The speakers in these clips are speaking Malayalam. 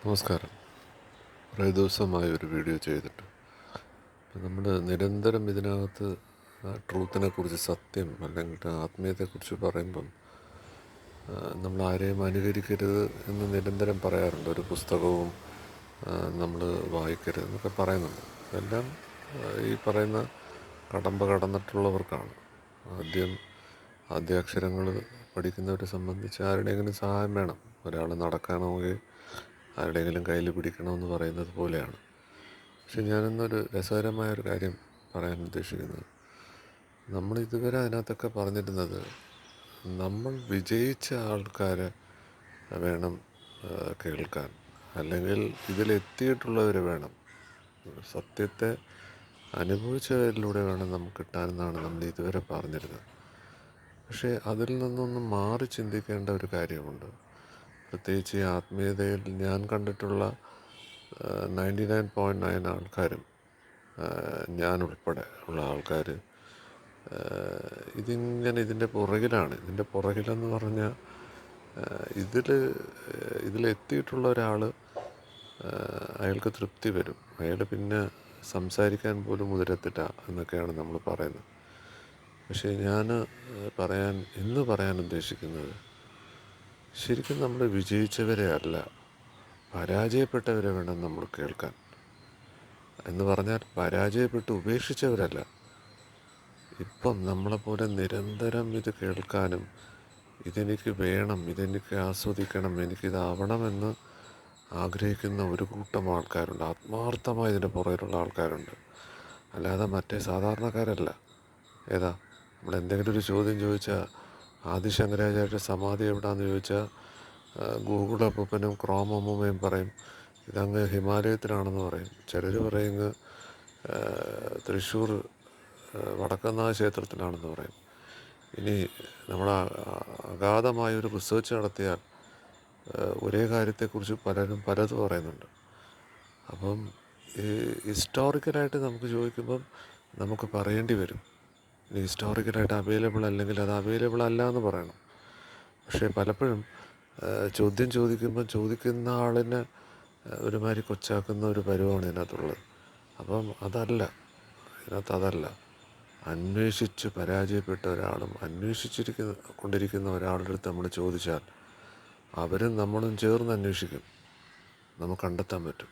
നമസ്കാരം. കുറേ ദിവസമായി ഒരു വീഡിയോ ചെയ്തിട്ട്. നമ്മൾ നിരന്തരം ഇതിനകത്ത് ട്രൂത്തിനെക്കുറിച്ച്, സത്യം അല്ലെങ്കിൽ ആത്മീയതയെക്കുറിച്ച് പറയുമ്പം നമ്മൾ ആരെയും അനുകരിക്കരുത് എന്ന് നിരന്തരം പറയാറുണ്ട്. ഒരു പുസ്തകവും നമ്മൾ വായിക്കരുത് എന്നൊക്കെ പറയുന്നുണ്ട്. ഇതെല്ലാം ഈ പറയുന്ന കടമ്പ കടന്നിട്ടുള്ളവർക്കാണ്. ആദ്യാക്ഷരങ്ങൾ പഠിക്കുന്നവരെ സംബന്ധിച്ച് ആരുടെയെങ്കിലും സഹായം വേണം. ഒരാൾ നടക്കണമെങ്കിൽ ആരുടെയെങ്കിലും കയ്യിൽ പിടിക്കണമെന്ന് പറയുന്നത് പോലെയാണ്. പക്ഷെ ഞാനിന്നൊരു രസകരമായൊരു കാര്യം പറയാൻ ഉദ്ദേശിക്കുന്നത്, നമ്മൾ ഇതുവരെ അതിനകത്തൊക്കെ പറഞ്ഞിരുന്നത് നമ്മൾ വിജയിച്ച ആൾക്കാരെ വേണം കേൾക്കാൻ, അല്ലെങ്കിൽ ഇതിലെത്തിയിട്ടുള്ളവർ വേണം, സത്യത്തെ അനുഭവിച്ചവരിലൂടെ വേണം നമുക്ക് കിട്ടാനെന്നാണ് നമ്മൾ ഇതുവരെ പറഞ്ഞിരുന്നത്. പക്ഷേ അതിൽ നിന്നൊന്ന് മാറി ചിന്തിക്കേണ്ട ഒരു കാര്യമുണ്ട്. പ്രത്യേകിച്ച് ഈ ആത്മീയതയിൽ ഞാൻ കണ്ടിട്ടുള്ള 99.9 ആൾക്കാരും, ഞാനുൾപ്പെടെ ഉള്ള ആൾക്കാർ ഇതിൻ്റെ പുറകിലാണ്. ഇതിൻ്റെ പുറകിലെന്ന് പറഞ്ഞാൽ ഇതിലെത്തിയിട്ടുള്ള ഒരാൾ, അയാൾക്ക് തൃപ്തി വരും, അയാൾ പിന്നെ സംസാരിക്കാൻ പോലും മുതിരത്തില്ല എന്നൊക്കെയാണ് നമ്മൾ പറയുന്നത്. പക്ഷേ ഞാൻ ഇന്ന് പറയാൻ ഉദ്ദേശിക്കുന്നത്, ശരിക്കും നമ്മൾ വിജയിച്ചവരെ അല്ല, പരാജയപ്പെട്ടവരെ വേണം നമ്മൾ കേൾക്കാൻ. എന്ന് പറഞ്ഞാൽ പരാജയപ്പെട്ട് ഉപേക്ഷിച്ചവരല്ല. ഇപ്പം നമ്മളെപ്പോലെ നിരന്തരം ഇത് കേൾക്കാനും ഇതെനിക്ക് വേണം, ഇതെനിക്ക് ആസ്വദിക്കണം, എനിക്കിതാവണമെന്ന് ആഗ്രഹിക്കുന്ന ഒരു കൂട്ടം ആൾക്കാരുണ്ട്. ആത്മാർത്ഥമായി ഇതിൻ്റെ പുറകിലുള്ള ആൾക്കാരുണ്ട്. അല്ലാതെ മറ്റേ സാധാരണക്കാരല്ല. ഏതാ, നമ്മളെന്തെങ്കിലും ഒരു ചോദ്യം ചോദിച്ചാൽ, ആദിശങ്കരാചാര്യരുടെ സമാധി എവിടെയാണെന്ന് ചോദിച്ചാൽ ഗൂഗിൾ അപ്പൂപ്പനും ക്രോം അമ്മൂമ്മയും പറയും ഇതങ്ങ് ഹിമാലയത്തിലാണെന്ന് പറയും. ചിലർ പറയുന്നത് തൃശ്ശൂർ വടക്കനാഥ ക്ഷേത്രത്തിലാണെന്ന് പറയും. ഇനി നമ്മൾ അഗാധമായൊരു റിസർച്ച് നടത്തിയാൽ ഒരേ കാര്യത്തെക്കുറിച്ച് പലരും പലതും പറയുന്നുണ്ട്. അപ്പം ഈ ഹിസ്റ്റോറിക്കലായിട്ട് നമുക്ക് ചോദിക്കുമ്പം നമുക്ക് പറയേണ്ടി വരും, ഇനി ഹിസ്റ്റോറിക്കലായിട്ട് അവൈലബിൾ അല്ലെങ്കിൽ അത് അവൈലബിൾ അല്ല എന്ന് പറയണം. പക്ഷേ പലപ്പോഴും ചോദ്യം ചോദിക്കുമ്പം ചോദിക്കുന്ന ആളിനെ ഒരുമാതിരി കൊച്ചാക്കുന്ന ഒരു പരുവമാണ് ഇതിനകത്തുള്ളത്. അപ്പം ഇതിനകത്തതല്ല. അന്വേഷിച്ച് പരാജയപ്പെട്ട ഒരാളും കൊണ്ടിരിക്കുന്ന ഒരാളുടെ അടുത്ത് നമ്മൾ ചോദിച്ചാൽ അവരും നമ്മളും ചേർന്ന് അന്വേഷിക്കും, നമുക്ക് കണ്ടെത്താൻ പറ്റും.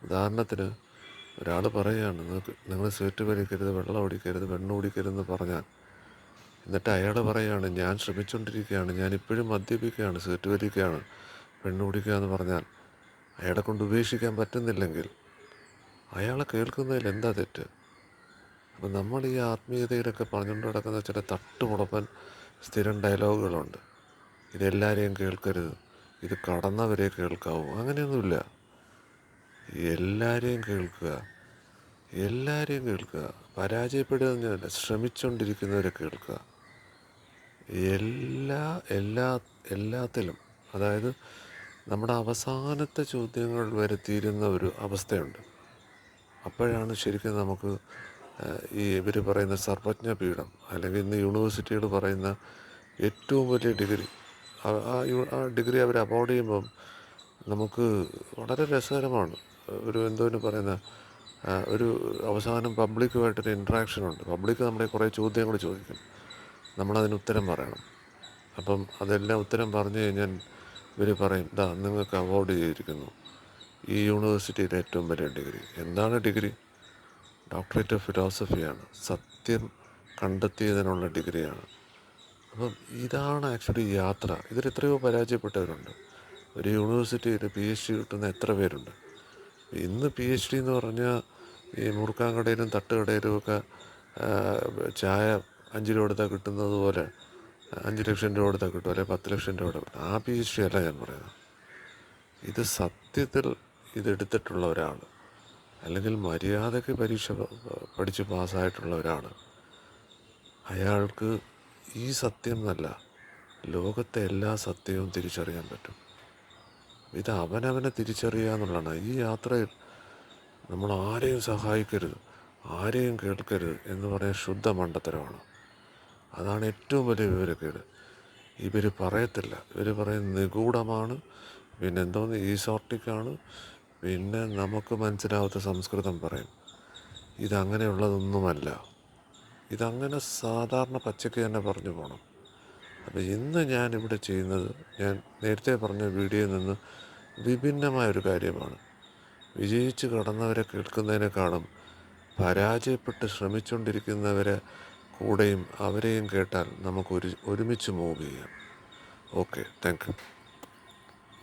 ഉദാഹരണത്തിന്, ഒരാൾ പറയുകയാണ് നിങ്ങൾ സിഗരറ്റ് വലിക്കരുത്, വെള്ളം ഓടിക്കരുത്, വെണ്ണം ഓടിക്കരുതെന്ന് പറഞ്ഞാൽ, എന്നിട്ട് അയാൾ പറയുകയാണ് ഞാൻ ശ്രമിച്ചുകൊണ്ടിരിക്കുകയാണ്, ഞാനിപ്പോഴും മദ്യപിക്കുകയാണ്, സിഗരറ്റ് വലിക്കുകയാണ്, വെണ്ണം ഓടിക്കുക എന്ന് പറഞ്ഞാൽ അയാളെ കൊണ്ട് ഉപേക്ഷിക്കാൻ പറ്റുന്നില്ലെങ്കിൽ അയാളെ കേൾക്കുന്നതിൽ എന്താ തെറ്റ്? അപ്പം നമ്മൾ ഈ ആത്മീയതയിലൊക്കെ പറഞ്ഞുകൊണ്ട് നടക്കുന്ന ചില തട്ടുമുടപ്പൻ സ്ഥിരം ഡയലോഗുകളുണ്ട്. ഇതെല്ലാവരെയും കേൾക്കരുത്, ഇത് കടന്നവരെ കേൾക്കാവൂ. അങ്ങനെയൊന്നുമില്ല. എല്ലാവരെയും കേൾക്കുക. പരാജയപ്പെടുന്നതല്ല, ശ്രമിച്ചുകൊണ്ടിരിക്കുന്നവരെ കേൾക്കുക. എല്ലാത്തിലും, അതായത് നമ്മുടെ അവസാനത്തെ ചോദ്യങ്ങൾ വരെ തീരുന്ന ഒരു അവസ്ഥയുണ്ട്. അപ്പോഴാണ് ശരിക്കും നമുക്ക് ഇവർ പറയുന്ന സർവജ്ഞ പീഠം, അല്ലെങ്കിൽ ഇന്ന് യൂണിവേഴ്സിറ്റികൾ പറയുന്ന ഏറ്റവും വലിയ ഡിഗ്രി, ആ ഡിഗ്രി അവർ അവാർഡ് ചെയ്യുമ്പം നമുക്ക് വളരെ രസകരമാണ്. എന്തോന്ന് പറയുന്ന ഒരു അവസാനം പബ്ലിക്കുമായിട്ടൊരു ഇൻട്രാക്ഷനുണ്ട്. പബ്ലിക്ക് നമ്മളെ കുറേ ചോദ്യങ്ങൾ ചോദിക്കും, നമ്മളതിന് ഉത്തരം പറയണം. അപ്പം അതെല്ലാം ഉത്തരം പറഞ്ഞു കഴിഞ്ഞാൽ ഇവർ പറയും, നിങ്ങൾക്ക് അവാർഡ് ചെയ്തിരിക്കുന്നു ഈ യൂണിവേഴ്സിറ്റിയിലെ ഏറ്റവും വലിയ ഡിഗ്രി. എന്താണ് ഡിഗ്രി? Doctorate of ഫിലോസഫിയാണ്. സത്യം കണ്ടെത്തിയതിനുള്ള ഡിഗ്രിയാണ്. അപ്പം ഇതാണ് ആക്ച്വലി യാത്ര. ഇതിലെത്രയോ പരാജയപ്പെട്ടവരുണ്ട്. ഒരു യൂണിവേഴ്സിറ്റിയിൽ PhD കിട്ടുന്ന എത്ര പേരുണ്ട്? ഇന്ന് PhD എന്ന് പറഞ്ഞാൽ ഈ മുറുക്കാൻ കടയിലും തട്ടുകടയിലും ഒക്കെ ചായ 5 രൂപ കൊടുത്താൽ കിട്ടുന്നത് പോലെ 5 ലക്ഷം രൂപ കൊടുത്താൽ കിട്ടും, അല്ലെങ്കിൽ 10 ലക്ഷം രൂപ കിട്ടും. ആ PhD അല്ല ഞാൻ പറയുന്നത്. ഇത് സത്യത്തിൽ ഇതെടുത്തിട്ടുള്ള ഒരാൾ, അല്ലെങ്കിൽ മര്യാദയ്ക്ക് പരീക്ഷ പഠിച്ച് പാസ്സായിട്ടുള്ള ഒരാൾ, അയാൾക്ക് ഈ സത്യം എന്നല്ല, ലോകത്തെ എല്ലാ സത്യവും തിരിച്ചറിയാൻ പറ്റും. ഇത് അവനവനെ തിരിച്ചറിയുക എന്നുള്ളതാണ്. ഈ യാത്രയിൽ നമ്മൾ ആരെയും സഹായിക്കരുത്, ആരെയും കേൾക്കരുത് എന്ന് പറയാൻ ശുദ്ധ മണ്ടത്തരമാണ്. അതാണ് ഏറ്റവും വലിയ വിവരക്കേട്. ഇവർ പറയത്തില്ല. ഇവർ പറയുന്നത് നിഗൂഢമാണ്, പിന്നെ എന്തോന്ന് ഈസോർട്ടിക്കാണ്. പിന്നെ നമുക്ക് മനസ്സിലാവാത്ത സംസ്കൃതം പറയും. ഇതങ്ങനെയുള്ളതൊന്നുമല്ല. ഇതങ്ങനെ സാധാരണ പച്ചയ്ക്ക് തന്നെ പറഞ്ഞു പോകണം. അപ്പോൾ ഇന്ന് ഞാനിവിടെ ചെയ്യുന്നത്, ഞാൻ നേരത്തെ പറഞ്ഞ വീഡിയോയിൽ നിന്ന് വിഭിന്നമായൊരു കാര്യമാണ്. വിജയിച്ച് കടന്നവരെ കേൾക്കുന്നതിനേക്കാളും പരാജയപ്പെട്ട് ശ്രമിച്ചുകൊണ്ടിരിക്കുന്നവരെ കൂടെയും അവരെയും കേട്ടാൽ നമുക്ക് ഒരുമിച്ച് മൂവ് ചെയ്യാം. Okay, thank you.